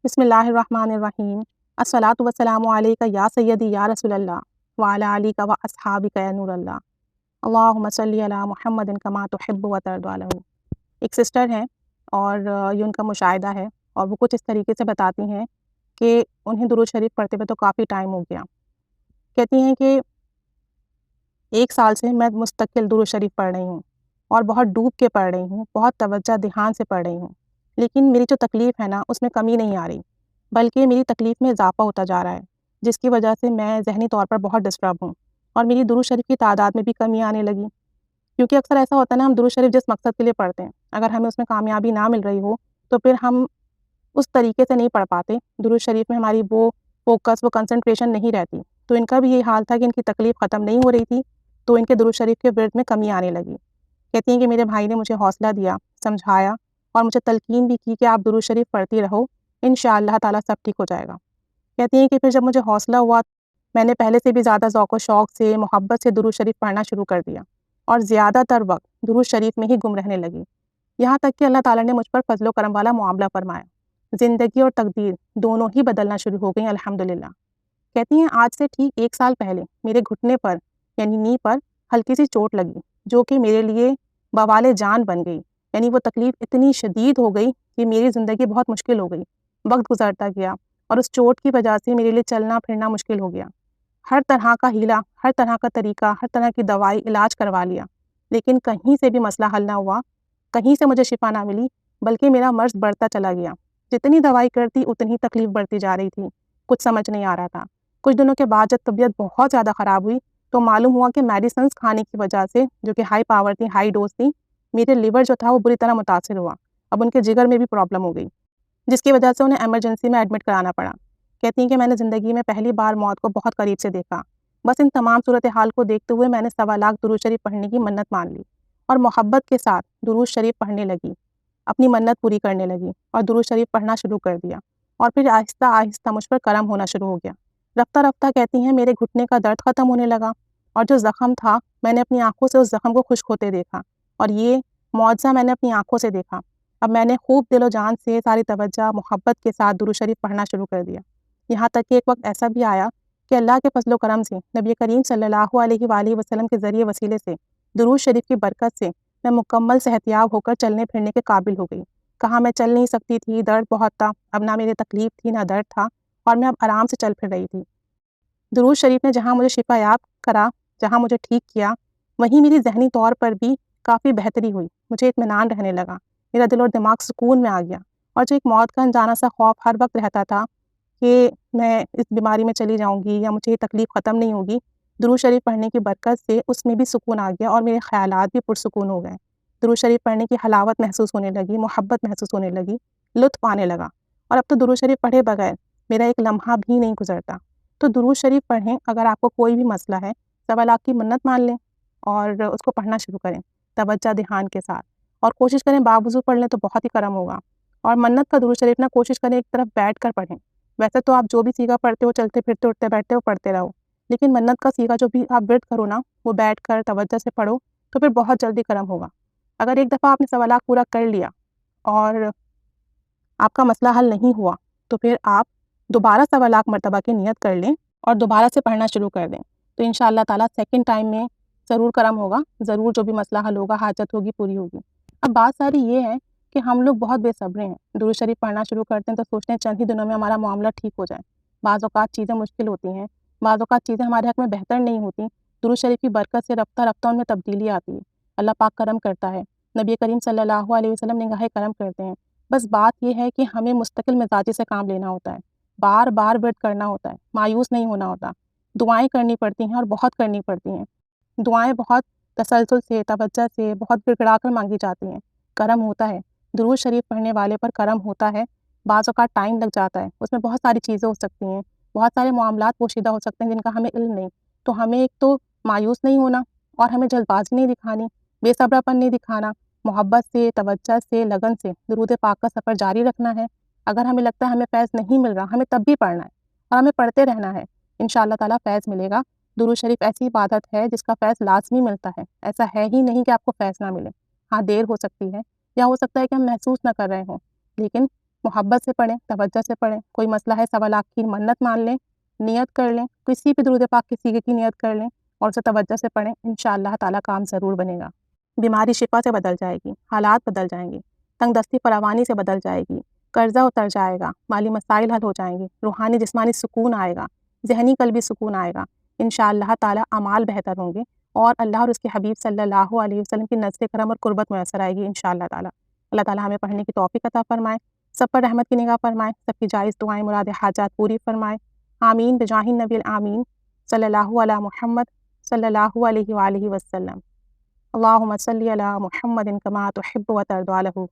بسم اللہ الرحمن الرحیم الصلاۃ والسلام علیک یا سیدی یا رسول اللہ وعلی آلک و اصحابک یا نور اللہ اللہم صلی علی محمد کما تحب و ترضی عنہ۔ ایک سسٹر ہیں اور یہ ان کا مشاہدہ ہے اور وہ کچھ اس طریقے سے بتاتی ہیں کہ انہیں درود شریف پڑھتے ہوئے تو کافی ٹائم ہو گیا۔ کہتی ہیں کہ 1 سال سے میں مستقل درود شریف پڑھ رہی ہوں اور بہت ڈوب کے پڑھ رہی ہوں، بہت توجہ دھیان سے پڑھ رہی ہوں، لیکن میری جو تکلیف ہے نا اس میں کمی نہیں آ رہی، بلکہ میری تکلیف میں اضافہ ہوتا جا رہا ہے، جس کی وجہ سے میں ذہنی طور پر بہت ڈسٹرب ہوں اور میری درود شریف کی تعداد میں بھی کمی آنے لگی۔ کیونکہ اکثر ایسا ہوتا ہے نا، ہم درود شریف جس مقصد کے لیے پڑھتے ہیں، اگر ہمیں اس میں کامیابی نہ مل رہی ہو تو پھر ہم اس طریقے سے نہیں پڑھ پاتے، درود شریف میں ہماری وہ فوکس، وہ کنسنٹریشن نہیں رہتی۔ تو ان کا بھی یہی حال تھا کہ ان کی تکلیف ختم نہیں ہو رہی تھی، تو ان کے درود شریف کے ورد میں کمی آنے لگی۔ کہتی ہیں کہ میرے بھائی نے مجھے حوصلہ دیا، سمجھایا اور مجھے تلقین بھی کی کہ آپ درود شریف پڑھتی رہو، انشاءاللہ تعالیٰ سب ٹھیک ہو جائے گا۔ کہتی ہیں کہ پھر جب مجھے حوصلہ ہوا، میں نے پہلے سے بھی زیادہ ذوق و شوق سے، محبت سے درود شریف پڑھنا شروع کر دیا اور زیادہ تر وقت درود شریف میں ہی گم رہنے لگی، یہاں تک کہ اللہ تعالیٰ نے مجھ پر فضل و کرم والا معاملہ فرمایا، زندگی اور تقدیر دونوں ہی بدلنا شروع ہو گئیں الحمدللہ۔ کہتی ہیں آج سے ٹھیک 1 سال پہلے میرے گھٹنے پر یعنی نی پر ہلکی سی چوٹ لگی، جو کہ میرے لیے بوال جان بن گئی، یعنی وہ تکلیف اتنی شدید ہو گئی کہ میری زندگی بہت مشکل ہو گئی، وقت گزرتا گیا اور اس چوٹ کی وجہ سے میرے لیے چلنا پھرنا مشکل ہو گیا۔ ہر طرح کا ہیلا، ہر طرح کا طریقہ، ہر طرح کی دوائی، علاج کروا لیا، لیکن کہیں سے بھی مسئلہ حل نہ ہوا، کہیں سے مجھے شفا نہ ملی، بلکہ میرا مرض بڑھتا چلا گیا۔ جتنی دوائی کرتی اتنی تکلیف بڑھتی جا رہی تھی، کچھ سمجھ نہیں آ رہا تھا۔ کچھ دنوں کے بعد جب طبیعت بہت زیادہ خراب ہوئی تو معلوم ہوا کہ میڈیسنز کھانے کی وجہ سے، جو کہ ہائی پاور تھی، ہائی ڈوز تھی، میرے لیور جو تھا وہ بری طرح متاثر ہوا، اب ان کے جگر میں بھی پرابلم ہو گئی، جس کی وجہ سے انہیں ایمرجنسی میں ایڈمٹ کرانا پڑا۔ کہتی ہیں کہ میں نے زندگی میں پہلی بار موت کو بہت قریب سے دیکھا۔ بس ان تمام صورتحال کو دیکھتے ہوئے میں نے 1.25 لاکھ درود شریف پڑھنے کی منت مان لی اور محبت کے ساتھ درود شریف پڑھنے لگی، اپنی منت پوری کرنے لگی اور درود شریف پڑھنا شروع کر دیا، اور پھر آہستہ آہستہ مجھ پر کرم ہونا شروع ہو گیا۔ رفتہ رفتہ کہتی ہیں میرے گھٹنے کا درد ختم ہونے لگا اور جو زخم تھا میں نے اپنی آنکھوں سے اس زخم کو خشک ہوتے دیکھا، اور یہ معجزہ میں نے اپنی آنکھوں سے دیکھا۔ اب میں نے خوب دل و جان سے ساری توجہ محبت کے ساتھ درود شریف پڑھنا شروع کر دیا، یہاں تک کہ ایک وقت ایسا بھی آیا کہ اللہ کے فضل و کرم سے، نبی کریم صلی اللہ علیہ وآلہ وسلم کے ذریعے وسیلے سے، درود شریف کی برکت سے میں مکمل صحتیاب ہو کر چلنے پھرنے کے قابل ہو گئی۔ کہاں میں چل نہیں سکتی تھی، درد بہت تھا، اب نہ میرے تکلیف تھی نہ درد تھا، اور میں اب آرام سے چل پھر رہی تھی۔ درود شریف نے جہاں مجھے شفا یاب کرا، جہاں مجھے ٹھیک کیا، وہیں میری ذہنی طور پر بھی کافی بہتری ہوئی، مجھے اطمینان رہنے لگا، میرا دل اور دماغ سکون میں آ گیا، اور جو ایک موت کا انجانا سا خوف ہر وقت رہتا تھا کہ میں اس بیماری میں چلی جاؤں گی یا مجھے یہ تکلیف ختم نہیں ہوگی، درود شریف پڑھنے کی برکت سے اس میں بھی سکون آ گیا اور میرے خیالات بھی پرسکون ہو گئے۔ درود شریف پڑھنے کی حلاوت محسوس ہونے لگی، محبت محسوس ہونے لگی، لطف آنے لگا، اور اب تو درود شریف پڑھے بغیر میرا ایک لمحہ بھی نہیں گزرتا۔ تو درود شریف پڑھیں، اگر آپ کو کوئی بھی مسئلہ ہے، 1.25 لاکھ کی منت مان لیں اور اس کو پڑھنا شروع کریں توجہ دھیان کے ساتھ، اور کوشش کریں باوضو پڑھ لیں تو بہت ہی کرم ہوگا۔ اور منت کا درود شریف نہ کوشش کریں ایک طرف بیٹھ کر پڑھیں، ویسے تو آپ جو بھی سیگا پڑھتے ہو، چلتے پھرتے اٹھتے بیٹھتے ہو، پڑھتے رہو، لیکن منت کا سیگا جو بھی آپ ورد کرو نا، وہ بیٹھ کر توجہ سے پڑھو تو پھر بہت جلدی کرم ہوگا۔ اگر ایک دفعہ آپ نے 1.25 لاکھ پورا کر لیا اور آپ کا مسئلہ حل نہیں ہوا، تو پھر آپ دوبارہ 1.25 لاکھ مرتبہ کی نیت کر لیں اور دوبارہ سے پڑھنا شروع کر دیں، تو انشاءاللہ تعالیٰ سیکنڈ ٹائم میں ضرور کرم ہوگا، ضرور جو بھی مسئلہ حل ہوگا، حاجت ہوگی، پوری ہوگی۔ اب بات ساری یہ ہے کہ ہم لوگ بہت بے صبرے ہیں، درود شریف پڑھنا شروع کرتے ہیں تو سوچتے ہیں چند ہی دنوں میں ہمارا معاملہ ٹھیک ہو جائے، بعض اوقات چیزیں مشکل ہوتی ہیں، بعض اوقات چیزیں ہمارے حق میں بہتر نہیں ہوتی، درود شریف کی برکت سے رفتہ رفتہ ان میں تبدیلی آتی ہے، اللہ پاک کرم کرتا ہے، نبی کریم صلی اللہ علیہ وسلم نگاہ کرم کرتے ہیں۔ بس بات یہ ہے کہ ہمیں مستقل مزاجی سے کام لینا ہوتا ہے، بار بار ورد کرنا ہوتا ہے، مایوس نہیں ہونا ہوتا، دعائیں کرنی پڑتی ہیں اور بہت کرنی پڑتی ہیں، دعائیں بہت تسلسل سے، توجہ سے، بہت گڑ گڑا کر مانگی جاتی ہیں، کرم ہوتا ہے، درود شریف پڑھنے والے پر کرم ہوتا ہے۔ بعض اوقات ٹائم لگ جاتا ہے، اس میں بہت ساری چیزیں ہو سکتی ہیں، بہت سارے معاملات پوشیدہ ہو سکتے ہیں جن کا ہمیں علم نہیں، تو ہمیں ایک تو مایوس نہیں ہونا، اور ہمیں جلد بازی نہیں دکھانی، بے صبراپن نہیں دکھانا، محبت سے، توجہ سے، لگن سے درود پاک کا سفر جاری رکھنا ہے۔ اگر ہمیں لگتا ہے ہمیں فیض نہیں مل رہا، ہمیں تب بھی پڑھنا ہے اور ہمیں پڑھتے رہنا ہے، انشاءاللہ تعالیٰ فیض ملے گا۔ درود شریف ایسی عبادت ہے جس کا فیض لازمی ملتا ہے، ایسا ہے ہی نہیں کہ آپ کو فیض نہ ملے، ہاں دیر ہو سکتی ہے یا ہو سکتا ہے کہ ہم محسوس نہ کر رہے ہوں، لیکن محبت سے پڑھیں، توجہ سے پڑھیں۔ کوئی مسئلہ ہے 1.25 لاکھ کی منت مان لیں، نیت کر لیں، کسی بھی درود پاک کے سیغے کی نیت کر لیں اور اسے توجہ سے پڑھیں، انشاءاللہ تعالیٰ کام ضرور بنے گا۔ بیماری شفا سے بدل جائے گی، حالات بدل جائیں گے، تنگ دستی فراوانی سے بدل جائے گی، قرضہ اتر جائے گا، مالی مسائل حل ہو جائیں گے، روحانی جسمانی سکون آئے گا، ذہنی قلبی سکون آئے گا، انشاءاللہ تعالیٰ اعمال بہتر ہوں گے اور اللہ اور اس کے حبیب صلی اللہ علیہ وسلم کی نزد کرم اور قربت میسر آئے گی انشاءاللہ تعالیٰ۔ اللہ تعالیٰ ہمیں پڑھنے کی توفیق عطا فرمائے، سب پر رحمت کی نگاہ فرمائے، سب کی جائز دعائیں مراد حاجات پوری فرمائے، آمین بجاہ النبی الآمین صلی اللہ علی محمد صلی اللہ علیہ وآلہ وسلم۔ اللہم صلی علی محمد کما تحب و ترضی عنہ۔